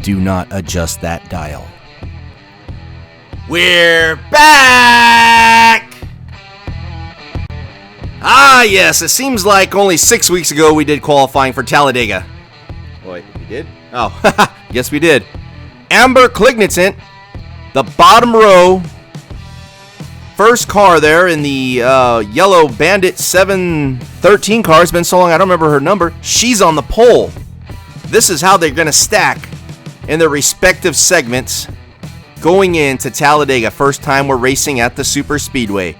Do not adjust that dial. We're back! Ah, yes, it seems like only 6 weeks ago we did qualifying for Talladega. Wait, we did? Oh, yes we did. Amber Klignitz, the bottom row, first car there in the yellow Bandit 713 car. It's been so long I don't remember her number. She's on the pole. This is how they're going to stack in their respective segments going into Talladega. First time we're racing at the Superspeedway.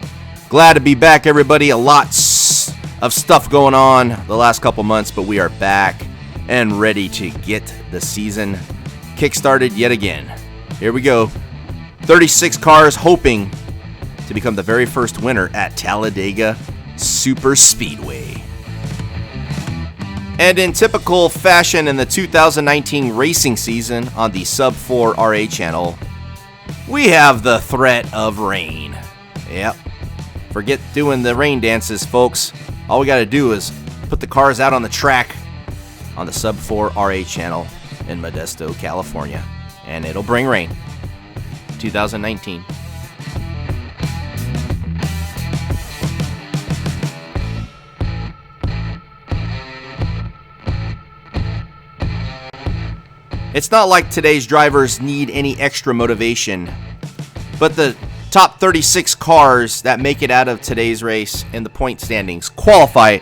Glad to be back, everybody. A lot of stuff going on the last couple months, but we are back and ready to get the season kick-started yet again. Here we go. 36 cars hoping to become the very first winner at Talladega Superspeedway. And in typical fashion in the 2019 racing season on the Sub-4 RA channel, we have the threat of rain. Yep. Forget doing the rain dances, folks. All we got to do is put the cars out on the track on the Sub-4 RA channel in Modesto, California. And it'll bring rain. 2019. It's not like today's drivers need any extra motivation, but the top 36 cars that make it out of today's race in the point standings qualify.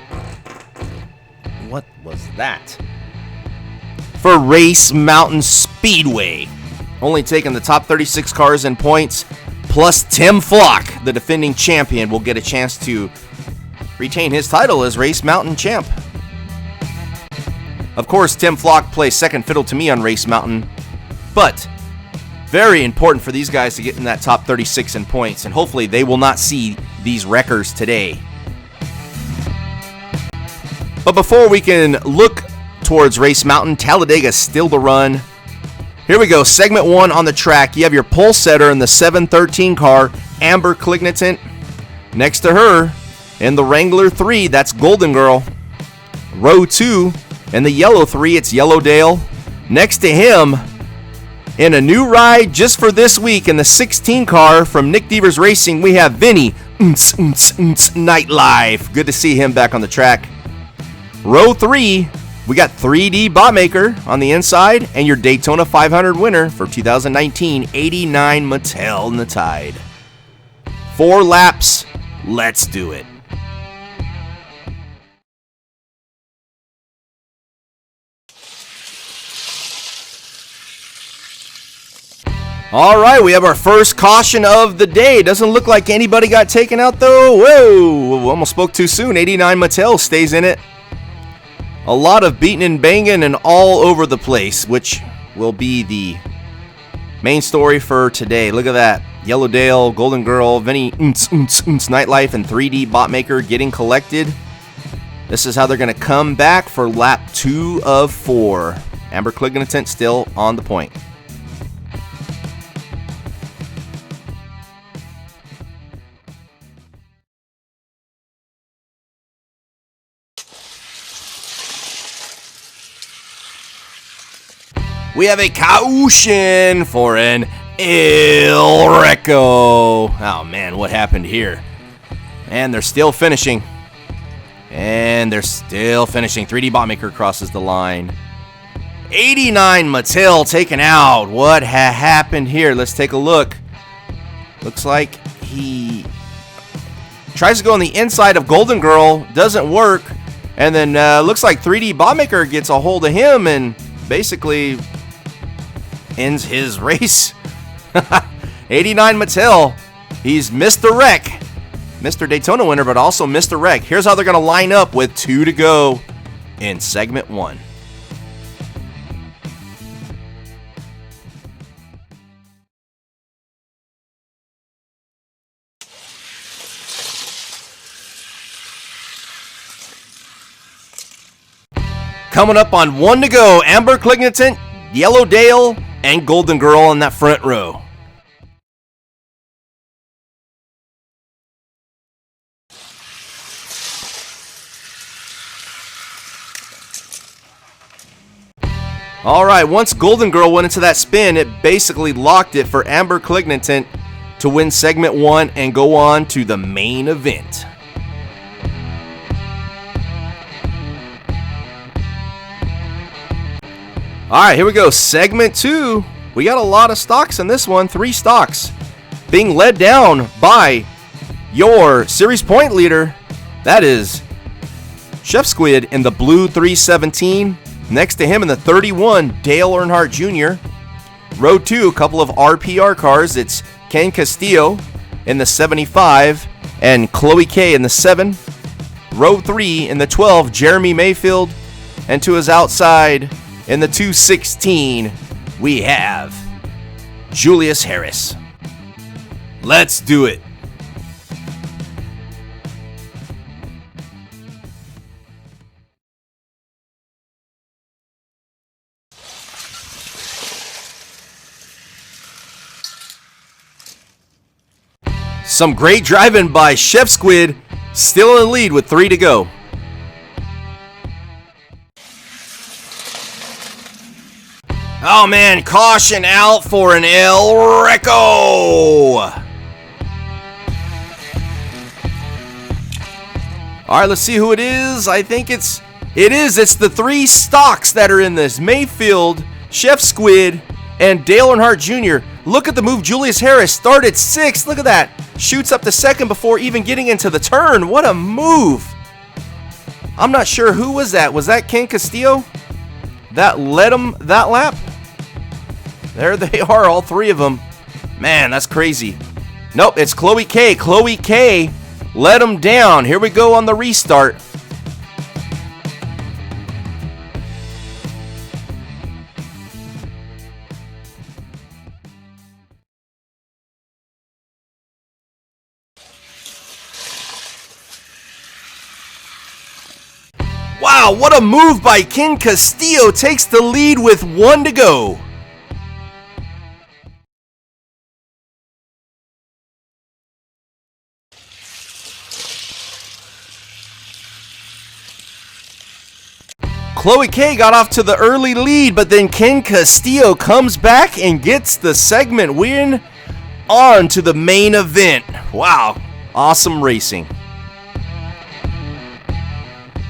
What was that? For Race Mountain Speedway. Only taking the top 36 cars in points, plus Tim Flock, the defending champion, will get a chance to retain his title as Race Mountain champ. Of course, Tim Flock plays second fiddle to me on Race Mountain, but very important for these guys to get in that top 36 in points, and hopefully they will not see these wreckers today. But before we can look towards Race Mountain, Talladega still to run. Here we go, segment 1 on the track. You have your pole setter in the 713 car, Amber Klignitz. Next to her, in the Wrangler 3, that's Golden Girl. Row 2, in the yellow 3, it's Yellowdale. Next to him, in a new ride just for this week, in the 16 car from Nick Devers Racing, we have Vinny Nightlife. Good to see him back on the track. Row 3, we got 3D Botmaker on the inside, and your Daytona 500 winner for 2019, 89 Mattel in the Tide. 4 laps, let's do it. All right, we have our first caution of the day. Doesn't look like anybody got taken out, though. Whoa, almost spoke too soon. 89 Mattel stays in it. A lot of beating and banging and all over the place, which will be the main story for today. Look at that. Yellowdale, Golden Girl, Vinny Nightlife, and 3D Botmaker getting collected. This is how they're going to come back for lap 2 of 4. Amber Klignitz still on the point. We have a caution for an El Reco. Oh, man, what happened here? And they're still finishing. 3D Botmaker crosses the line. 89 Mattel taken out. What happened here? Let's take a look. Looks like he tries to go on the inside of Golden Girl. Doesn't work. And then looks like 3D Botmaker gets a hold of him and basically ends his race. 89 Mattel. He's Mr. Wreck. Mr. Daytona winner, but also Mr. Wreck. Here's how they're going to line up with 2 to go in segment 1. Coming up on 1 to go, Amber Klignitz, Yellowdale, and Golden Girl in that front row. All right, once Golden Girl went into that spin, it basically locked it for Amber Clignitant to win segment 1 and go on to the main event. All right, here we go. Segment 2. We got a lot of stocks in this one. 3 stocks being led down by your series point leader. That is Chef Squid in the blue 317. Next to him in the 31, Dale Earnhardt Jr. Row 2, a couple of RPR cars. It's Ken Castillo in the 75 and Chloe K in the 7. Row 3 in the 12, Jeremy Mayfield. And to his outside in the 216, we have Julius Harris. Let's do it. Some great driving by Chef Squid, still in the lead with 3 to go. Oh man, caution out for an El Reco. All right, let's see who it is. I think it's the 3 stocks that are in this. Mayfield, Chef Squid, and Dale Earnhardt Jr. Look at the move. Julius Harris started 6th. Look at that. Shoots up to 2nd before even getting into the turn. What a move. I'm not sure who was that. Was that Ken Castillo that led him that lap? There they are, all 3 of them. Man, that's crazy. Nope, it's Chloe K. Chloe K let him down. Here we go on the restart. Wow, what a move by Ken Castillo. Takes the lead with 1 to go. Chloe K got off to the early lead, but then Ken Castillo comes back and gets the segment win on to the main event. Wow, awesome racing.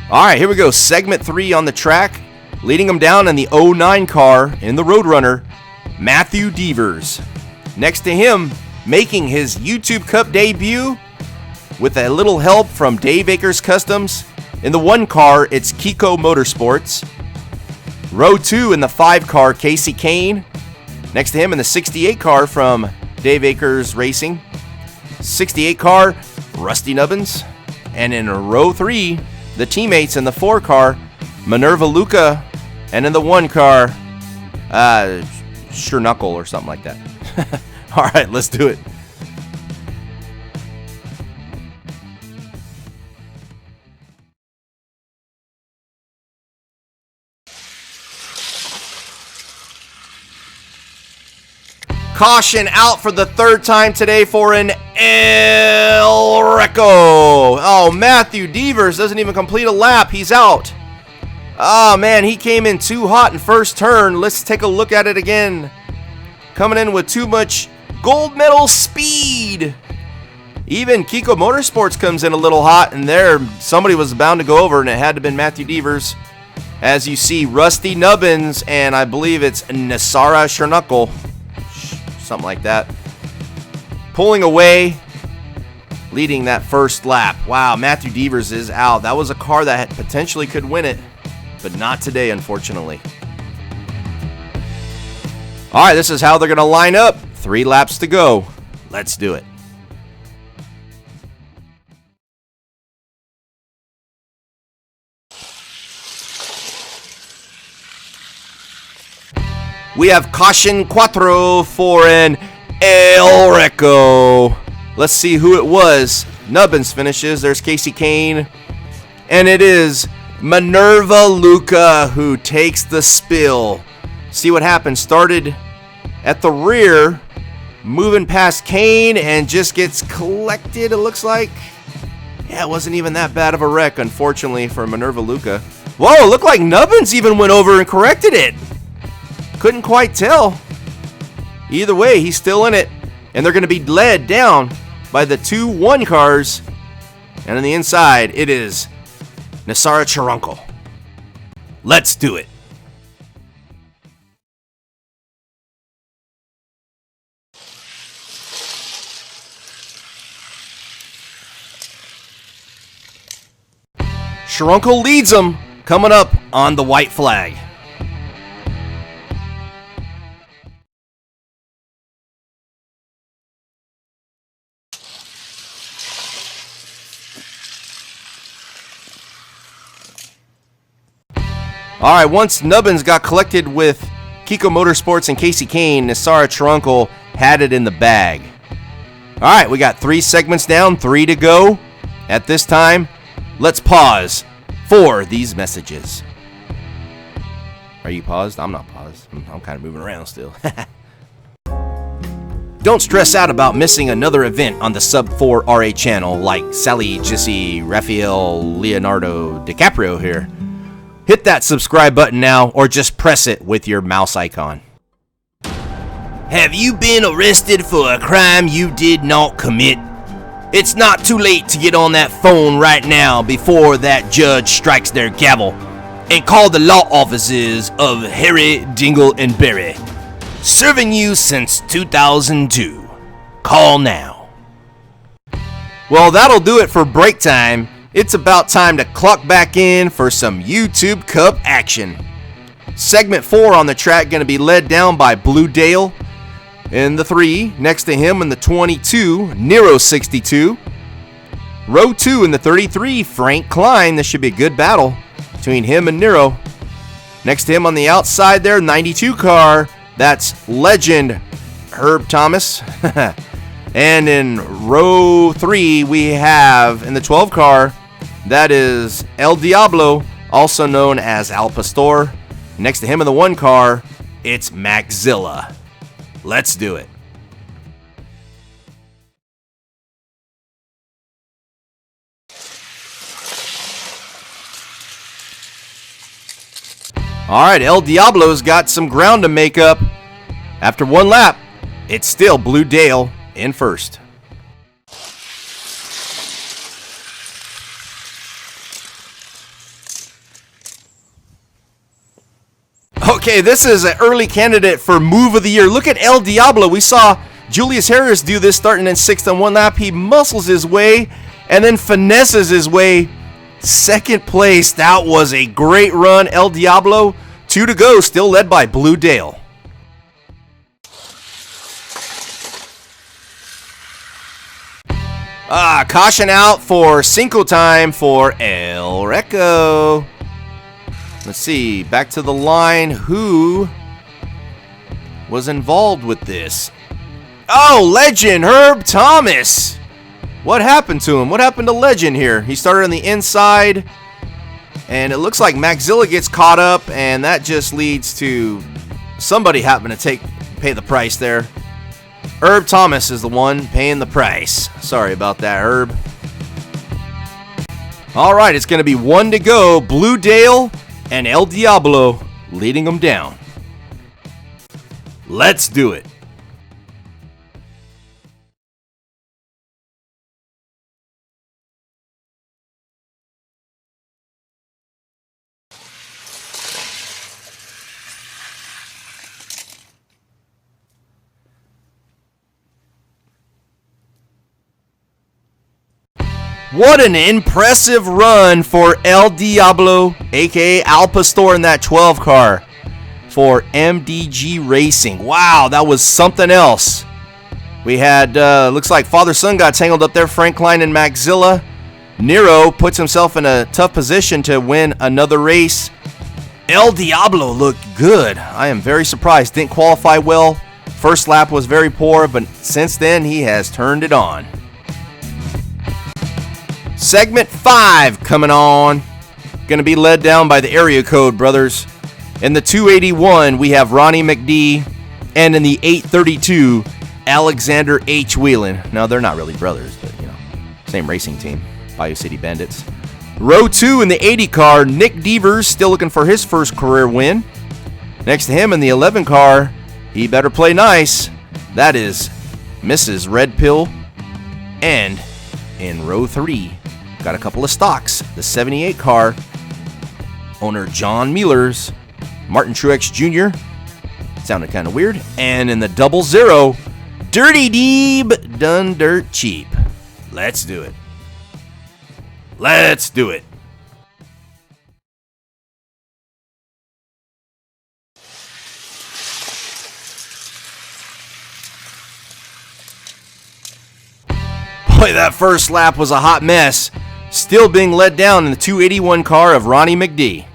All right, here we go. Segment 3 on the track. Leading them down in the 09 car in the Roadrunner, Matthew Devers. Next to him, making his YouTube Cup debut with a little help from Dave Akers Customs. In the 1 car, it's Kiko Motorsports. Row 2 in the 5 car, Casey Kane. Next to him in the 68 car from Dave Akers Racing. 68 car, Rusty Nubbins. And in row 3, the teammates in the 4 car, Minerva Luca. And in the 1 car, Sherknuckle or something like that. All right, let's do it. Caution out for the 3rd time today for an El Reco. Oh, Matthew Devers doesn't even complete a lap. He's out. Oh, man, he came in too hot in first turn. Let's take a look at it again. Coming in with too much gold medal speed. Even Kiko Motorsports comes in a little hot, and there somebody was bound to go over, and it had to have been Matthew Devers. As you see, Rusty Nubbins, and I believe it's Nasara Sherknuckle. Something like that. Pulling away, leading that first lap. Wow, Matthew Devers is out. That was a car that potentially could win it, but not today, unfortunately. All right, this is how they're going to line up. 3 laps to go. Let's do it. We have caution cuatro for an El Reco. Let's see who it was. Nubbins finishes. There's Casey Kane. And it is Minerva Luca who takes the spill. See what happened. Started at the rear, moving past Kane, and just gets collected, it looks like. Yeah, it wasn't even that bad of a wreck, unfortunately, for Minerva Luca. Whoa, looked like Nubbins even went over and corrected it. Couldn't quite tell. Either way, he's still in it. And they're going to be led down by the 2-1 cars. And on the inside, it is NASCAR Charunkel. Let's do it. Charunkel leads them coming up on the white flag. All right, once Nubbins got collected with Kiko Motorsports and Casey Kane, NASCAR Charunkel had it in the bag. All right, we got 3 segments down, 3 to go. At this time, let's pause for these messages. Are you paused? I'm not paused. I'm kind of moving around still. Don't stress out about missing another event on the Sub-4 RA channel like Sally, Jesse, Raphael, Leonardo DiCaprio here. Hit that subscribe button now or just press it with your mouse icon. Have you been arrested for a crime you did not commit? It's not too late to get on that phone right now before that judge strikes their gavel and call the law offices of Harry, Dingle, and Barry. Serving you since 2002. Call now. Well, that'll do it for break time. It's about time to clock back in for some YouTube Cup action. Segment 4 on the track going to be led down by Blue Dale. In the 3, next to him in the 22, Nero 62. Row 2 in the 33, Frank Klein. This should be a good battle between him and Nero. Next to him on the outside there, 92 car, that's legend Herb Thomas. And in row 3, we have in the 12 car, that is El Diablo, also known as Al Pastor. Next to him in the 1 car, it's Maxzilla. Let's do it. All right, El Diablo's got some ground to make up. After 1 lap, it's still Blue Dale in first. Okay, this is an early candidate for Move of the Year. Look at El Diablo. We saw Julius Harris do this starting in 6th on 1 lap. He muscles his way and then finesses his way. 2nd place. That was a great run. El Diablo, 2 to go, still led by Blue Dale. Caution out for Cinco time for El Reco. Let's see, back to the line. Who was involved with this? Oh, legend Herb Thomas. What happened to him? What happened to legend here? He started on the inside, and it looks like Maxzilla gets caught up, and that just leads to somebody having to pay the price there. Herb Thomas is the one paying the price. Sorry about that, Herb. All right, it's going to be 1 to go. Blue Dale and El Diablo leading them down. Let's do it. What an impressive run for El Diablo, aka Al Pastor, in that 12 car for MDG Racing. Wow, that was something else. We had, looks like father-son got tangled up there, Frank Klein and Maxzilla. Nero puts himself in a tough position to win another race. El Diablo looked good. I am very surprised. Didn't qualify well. First lap was very poor, but since then he has turned it on. Segment 5 coming on. Going to be led down by the area code brothers. In the 281, we have Ronnie McD. And in the 832, Alexander H. Whelan. Now, they're not really brothers, but, you know, same racing team. Bayou City Bandits. Row 2 in the 80 car, Nick Devers still looking for his first career win. Next to him in the 11 car, he better play nice. That is Mrs. Red Pill. And in row 3, got a couple of stocks. The 78 car, owner John Mueller's, Martin Truex Jr. Sounded kind of weird. And in the 00, Dirty Deeb done dirt cheap. Let's do it. Let's do it. Boy, that first lap was a hot mess. Still being led down in the 281 car of Ronnie McD.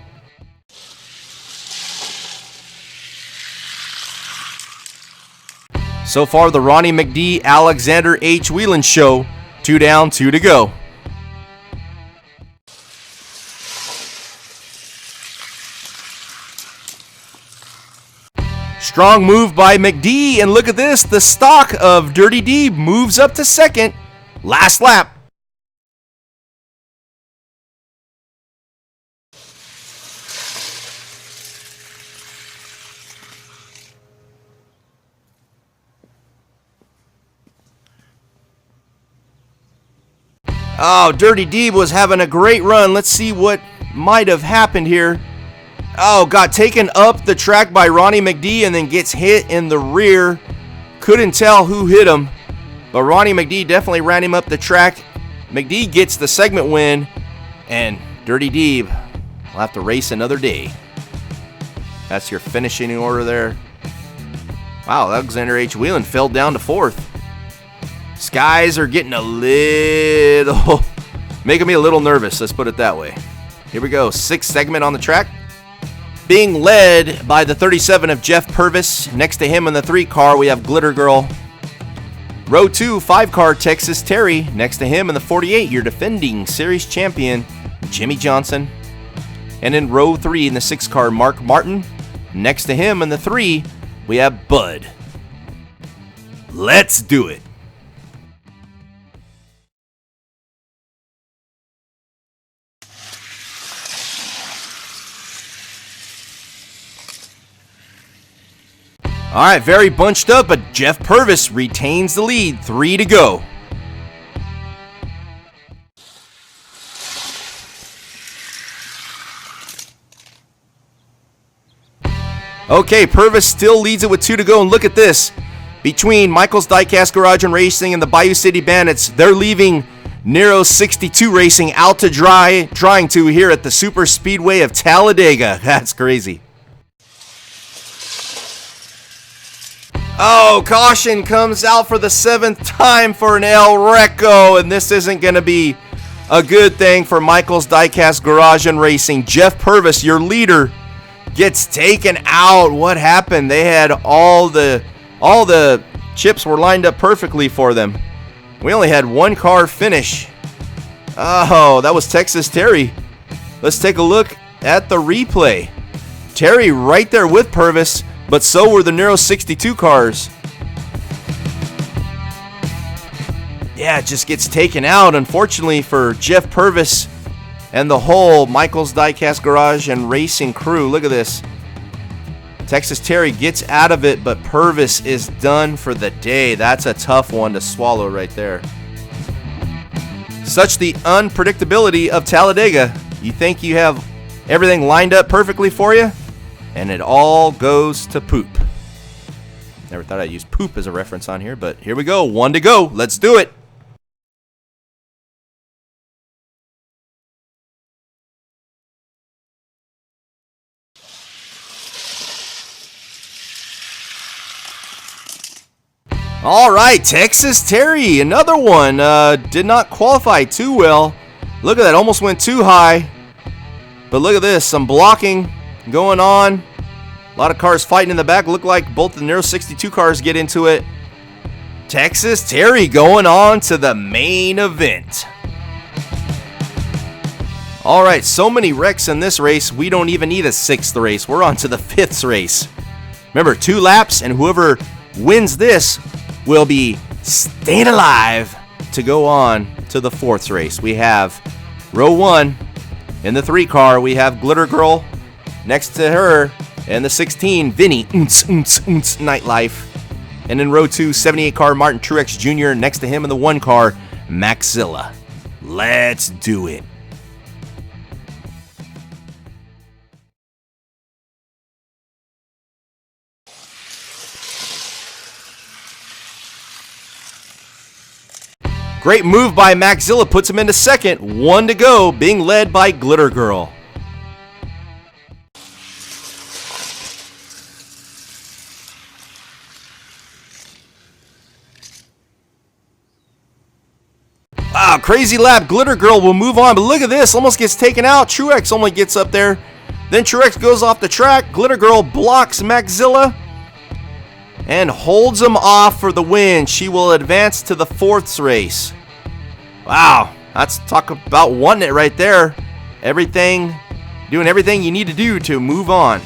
So far, the Ronnie McD, Alexander H. Whelan show. 2 down, 2 to go. Strong move by McD, and look at this. The stock of Dirty Deeb moves up to second. Last lap. Oh, Dirty Deeb was having a great run. Let's see what might have happened here. Oh, got taken up the track by Ronnie McD and then gets hit in the rear. Couldn't tell who hit him, but Ronnie McD definitely ran him up the track. McD gets the segment win, and Dirty Deeb will have to race another day. That's your finishing order there. Wow, Alexander H. Whelan fell down to 4th. Skies are getting a little, making me a little nervous, let's put it that way. Here we go, 6th segment on the track. Being led by the 37 of Jeff Purvis. Next to him in the 3 car, we have Glitter Girl. Row 2, 5 car, Texas Terry. Next to him in the 48, your defending series champion, Jimmy Johnson. And in row 3 in the 6 car, Mark Martin. Next to him in the 3, we have Bud. Let's do it. All right, very bunched up, but Jeff Purvis retains the lead. 3 to go. Okay, Purvis still leads it with 2 to go, and look at this. Between Michael's Diecast Garage and Racing and the Bayou City Bandits, they're leaving Nero 62 Racing out to trying to here at the Super Speedway of Talladega. That's crazy. Oh, caution comes out for the 7th time for an El Reco, and this isn't going to be a good thing for Michael's Diecast Garage and Racing. Jeff Purvis, your leader, gets taken out. What happened? They had all the chips were lined up perfectly for them. We only had 1 car finish. Oh, that was Texas Terry. Let's take a look at the replay. Terry right there with Purvis, but so were the Nero 62 cars. Yeah, it just gets taken out, unfortunately, for Jeff Purvis and the whole Michael's Diecast Garage and Racing crew. Look at this. Texas Terry gets out of it, but Purvis is done for the day. That's a tough one to swallow right there. Such the unpredictability of Talladega. You think you have everything lined up perfectly for you, and it all goes to poop. Never thought I'd use poop as a reference on here, but here we go. 1 to go. Let's do it. All right, Texas Terry, another one. Did not qualify too well. Look at that, almost went too high. But look at this, some blocking going on. A lot of cars fighting in the back. Look like both the Nero 62 cars get into it. Texas Terry going on to the main event. All right, so many wrecks in this race, we don't even need a 6th race. We're on to the 5th race. Remember, 2 laps, and whoever wins this will be staying alive to go on to the 4th race. We have row 1 in the 3 car. We have Glitter Girl. Next to her, And the 16, Vinny, Nightlife. And in row 2, 78 car, Martin Truex Jr. Next to him in the 1 car, Maxilla. Let's do it. Great move by Maxilla, puts him into second. 1 to go, being led by Glitter Girl. Wow, crazy lap. Glitter Girl will move on, but look at this. Almost gets taken out. Truex only gets up there. Then Truex goes off the track. Glitter Girl blocks Maxilla and holds him off for the win. She will advance to the 4th race. Wow, that's talk about wanting it right there. Doing everything you need to do to move on.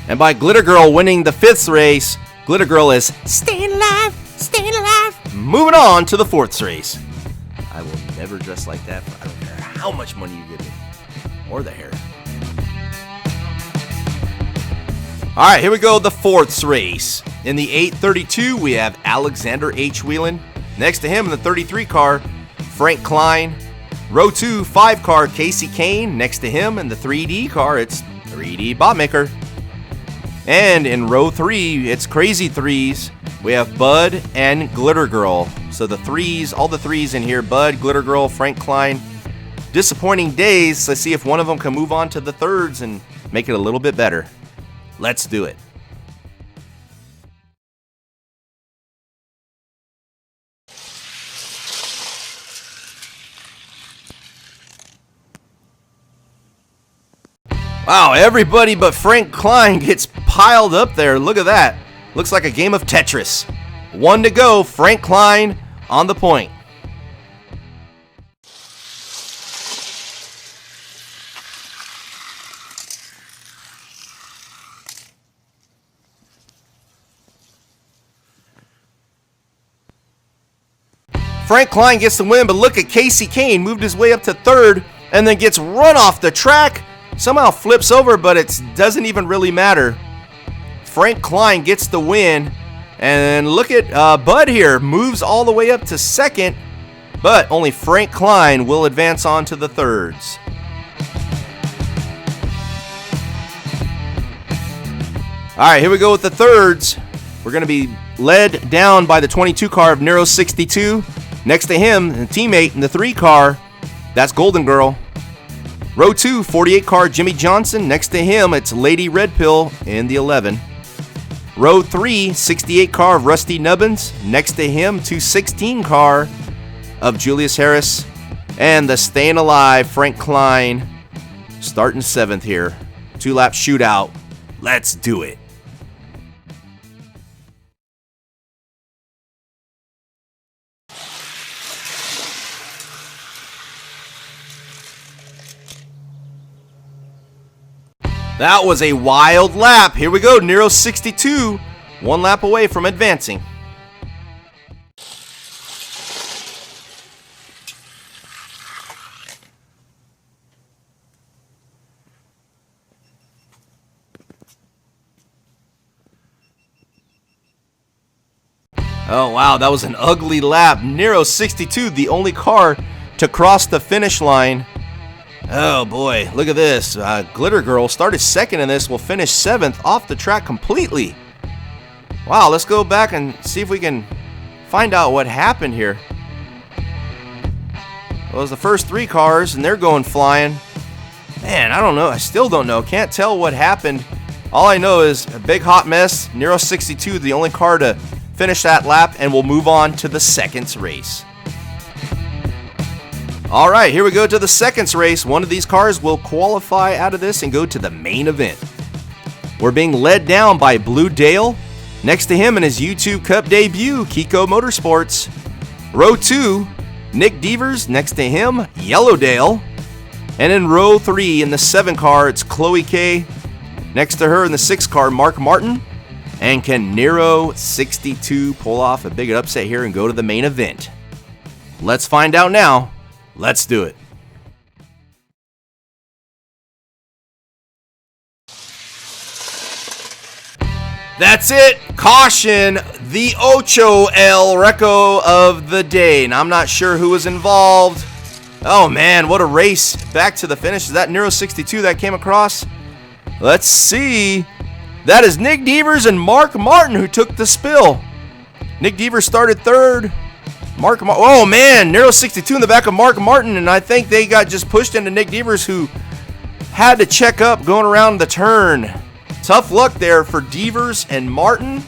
And by Glitter Girl winning the 5th race, Glitter Girl is staying alive, moving on to the 4th race. I will never dress like that. I don't care how much money you give me. Or the hair. Alright, here we go, the 4th race. In the 832, we have Alexander H. Whelan. Next to him in the 33 car, Frank Klein. Row 2, 5 car, Casey Kane. Next to him in the 3D car, it's 3D Botmaker. And in row 3, it's Crazy Threes. We have Bud and Glitter Girl. So the threes, all the threes in here, Bud, Glitter Girl, Frank Klein. Disappointing days. Let's see if one of them can move on to the 3rds and make it a little bit better. Let's do it. Wow, everybody but Frank Klein gets piled up there. Look at that. Looks like a game of Tetris. 1 to go, Frank Klein on the point. Frank Klein gets the win, but look at Casey Kane, moved his way up to 3rd and then gets run off the track. Somehow flips over, but it doesn't even really matter. Frank Klein gets the win. And look at Bud here, moves all the way up to 2nd, but only Frank Klein will advance on to the 3rds. All right, here we go with the 3rds. We're going to be led down by the 22 car of Nero 62. Next to him, a teammate in the 3 car, that's Golden Girl. Row 2, 48 car, Jimmy Johnson. Next to him, it's Lady Red Pill in the 11. Row 3, 68 car of Rusty Nubbins. Next to him, 216 car of Julius Harris. And the Staying Alive, Frank Klein, starting 7th here. 2-lap shootout. Let's do it. That was a wild lap. Here we go, Nero 62, 1 lap away from advancing. Oh wow, that was an ugly lap. Nero 62, the only car to cross the finish line. Oh boy, look at this. Glitter Girl started 2nd in this, will finish 7th off the track completely. Wow, let's go back and see if we can find out what happened here. Well, it was the first 3 cars, and they're going flying. Man, I don't know. I still don't know. Can't tell what happened. All I know is a big hot mess. Nero 62, the only car to finish that lap, and we'll move on to the 2nd race. All right, here we go to the 2nd race. One of these cars will qualify out of this and go to the main event. We're being led down by Blue Dale. Next to him in his YouTube Cup debut, Kiko Motorsports. Row 2, Nick Devers. Next to him, Yellow Dale. And in row 3 in the 7 car, it's Chloe K. Next to her in the 6 car, Mark Martin. And can Nero 62 pull off a big upset here and go to the main event? Let's find out now. Let's do it. That's it. Caution, the Ocho El Reco of the day. And I'm not sure who was involved. Oh man, what a race. Back to the finish. Is that Nero 62 that came across? Let's see. That is Nick Devers and Mark Martin who took the spill. Nick Devers started third. Oh man, Nero 62 in the back of Mark Martin, and I think they got just pushed into Nick Devers, who had to check up going around the turn. Tough luck there for Devers and Martin.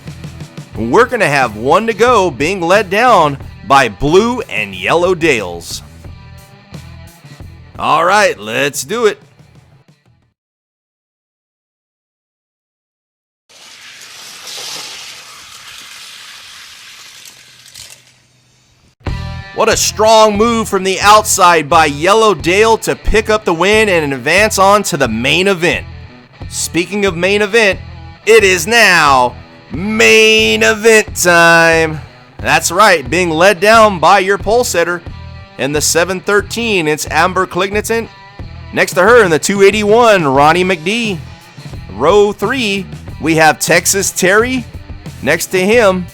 We're going to have one to go, being led down by Blue and Yellow Dales. All right, let's do it. What a strong move from the outside by Yellow Dale to pick up the win and advance on to the main event. Speaking of main event, it is now main event time. That's right, being led down by your pole setter in the 713, it's Amber Klignitsen. Next to her in the 281, Ronnie McD. Row 3, we have Texas Terry. Next to him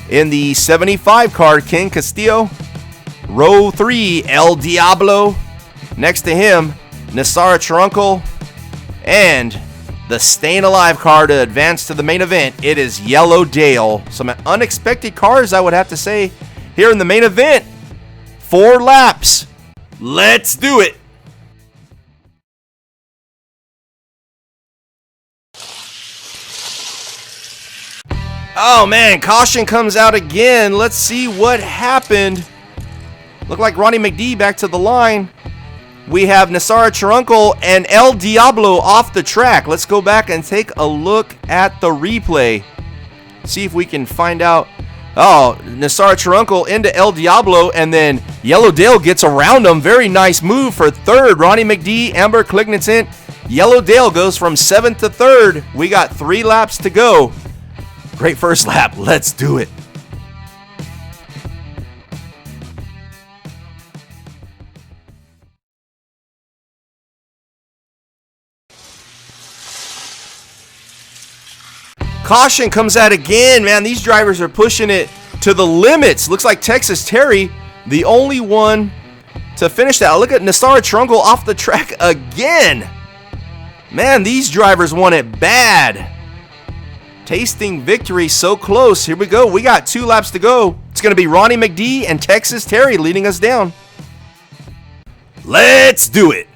in the 75 car, Ken Castillo. Row 3, El Diablo. Next to him, Nassara Trunkel. And the Staying Alive car to advance to the main event, it is Yellow Dale. Some unexpected cars, I would have to say, here in the main event. 4 laps. Let's do it. Oh man, caution comes out again. Let's see what happened. Look like Ronnie McD back to the line. We have Nassara Trunkel and El Diablo off the track. Let's go back and take a look at the replay. See if we can find out. Oh, Nassara Trunkel into El Diablo, and then Yellow Dale gets around him. Very nice move for third. Ronnie McD, Amber Klignitsen. Yellow Dale goes from 7th to 3rd. We got 3 laps to go. Great first lap. Let's do it. Caution comes out again, man. These drivers are pushing it to the limits. Looks like Texas Terry, the only one to finish that. Look at Nassara Trunkel off the track again. Man, these drivers want it bad. Tasting victory so close. Here we go. We got 2 laps to go. It's going to be Ronnie McD and Texas Terry leading us down. Let's do it.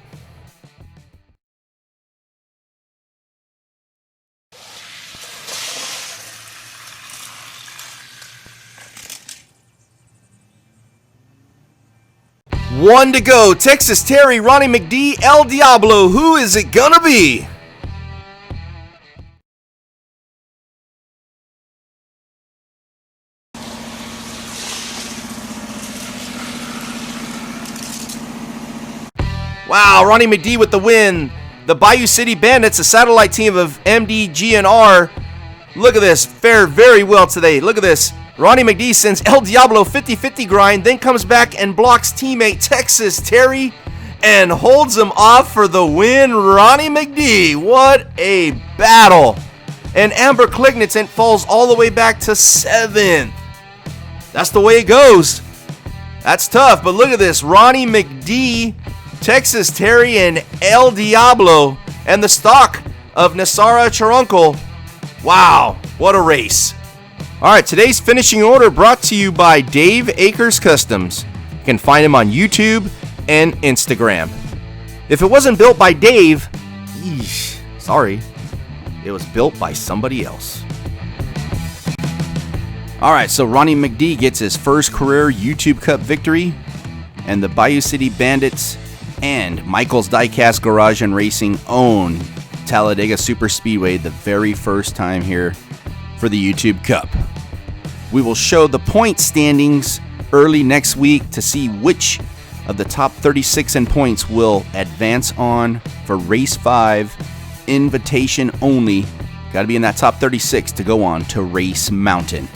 One to go. Texas Terry, Ronnie McD, El Diablo. Who is it gonna be? Wow, Ronnie McD with the win. The Bayou City Bandits, a satellite team of MDGNR. Look at this. Fared very well today. Look at this. Ronnie McD sends El Diablo 50-50 grind, then comes back and blocks teammate Texas Terry and holds him off for the win. Ronnie McD, what a battle. And Amber Klignitsen falls all the way back to 7th. That's the way it goes. That's tough, but look at this. Ronnie McD, Texas Terry, and El Diablo, and the stock of Nassara Trunkel. Wow, what a race. All right, today's finishing order brought to you by Dave Akers Customs. You can find him on YouTube and Instagram. If it wasn't built by Dave, sorry, it was built by somebody else. All right, so Ronnie McD gets his first career YouTube Cup victory, and the Bayou City Bandits and Michael's Diecast Garage and Racing own Talladega Superspeedway the very first time here for the YouTube Cup. We will show the point standings early next week to see which of the top 36 in points will advance on for Race 5, invitation only. Got to be in that top 36 to go on to Race Mountain.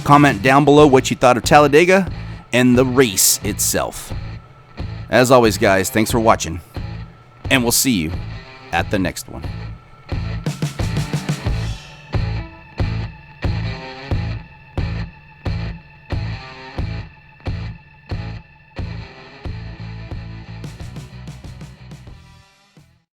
Comment down below what you thought of Talladega and the race itself. As always, guys, thanks for watching, and we'll see you at the next one.